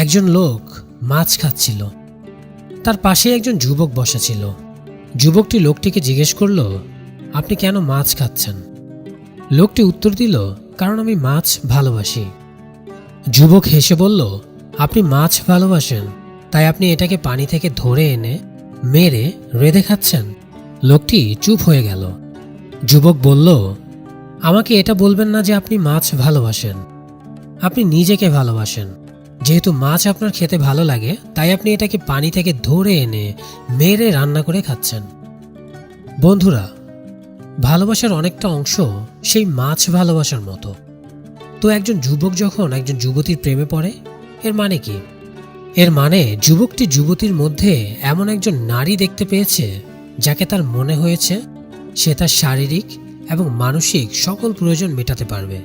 একজন লোক মাছ খাচ্ছিল। তার পাশে একজন যুবক বসা ছিল। যুবকটি লোকটিকে জিজ্ঞেস করল, আপনি কেন মাছ খাচ্ছেন? লোকটি উত্তর দিল, কারণ আমি মাছ ভালোবাসি। যুবক হেসে বলল, আপনি মাছ ভালোবাসেন, তাই আপনি এটাকে পানি থেকে ধরে এনে মেরে রেঁধে খাচ্ছেন? লোকটি চুপ হয়ে গেল। যুবক বলল, আমাকে এটা বলবেন না যে আপনি মাছ ভালোবাসেন। আপনি নিজেকে ভালোবাসেন। যেহেতু মাছ আপনার খেতে ভালো লাগে, তাই আপনি এটাকে পানি থেকে ধরে এনে মেরে রান্না করে খাচ্ছেন। বন্ধুরা, ভালোবাসার অনেকটা অংশ সেই মাছ ভালোবাসার মতো। তো একজন যুবক যখন একজন যুবতীর প্রেমে পড়ে, এর মানে কি? এর মানে যুবকটি যুবতীর মধ্যে এমন একজন নারী দেখতে পেয়েছে যাকে তার মনে হয়েছে সে তার শারীরিক এবং মানসিক সকল প্রয়োজন মেটাতে পারবে।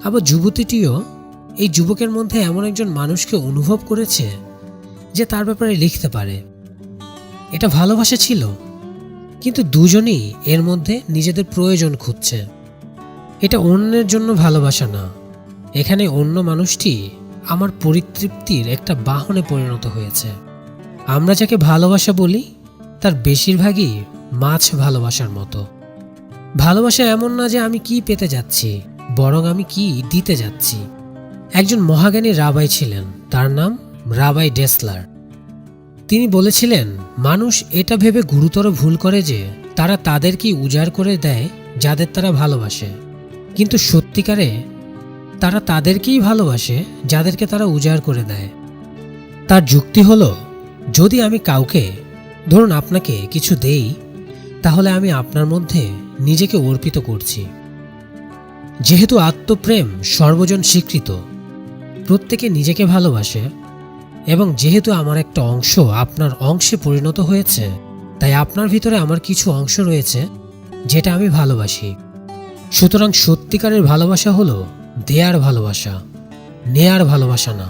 আবার যুবতীটিও এই যুবকের মধ্যে এমন একজন মানুষকে অনুভব করেছে যে তার ব্যাপারে লিখতে পারে। এটা ভালোবাসা ছিল, কিন্তু দুজনই এর মধ্যে নিজেদের প্রয়োজন খুঁজছে। এটা অন্যের জন্য ভালোবাসা না। এখানে অন্য মানুষটি আমার পরিতৃপ্তির একটা বাহনে পরিণত হয়েছে। আমরা যাকে ভালোবাসা বলি তার বেশিরভাগই মাছ ভালোবাসার মতো। ভালোবাসা এমন না যে আমি কি পেতে যাচ্ছি, বরং আমি কি দিতে যাচ্ছি। একজন মহাজ্ঞানী রাবাই ছিলেন, তার নাম রাবাই ডেসলার। তিনি বলেছিলেন, মানুষ এটা ভেবে গুরুতর ভুল করে যে তারা তাদেরকেই উজাড় করে দেয় যাদের তারা ভালোবাসে, কিন্তু সত্যিকারে তারা তাদেরকেই ভালোবাসে যাদেরকে তারা উজাড় করে দেয়। তার যুক্তি হলো, যদি আমি কাউকে, ধরুন আপনাকে কিছু দেই, তাহলে আমি আপনার মধ্যে নিজেকে অর্পিত করছি। যেহেতু আত্মপ্রেম সর্বজন স্বীকৃত, প্রত্যেকে নিজেকে ভালোবাসে, এবং যেহেতু আমার একটা অংশ আপনার অংশে পরিণত হয়েছে, তাই আপনার ভিতরে আমার কিছু অংশ রয়েছে যেটা আমি ভালোবাসি। সুতরাং সত্যিকারের ভালোবাসা হলো দেয়ার ভালোবাসা, নেয়ার ভালোবাসা না।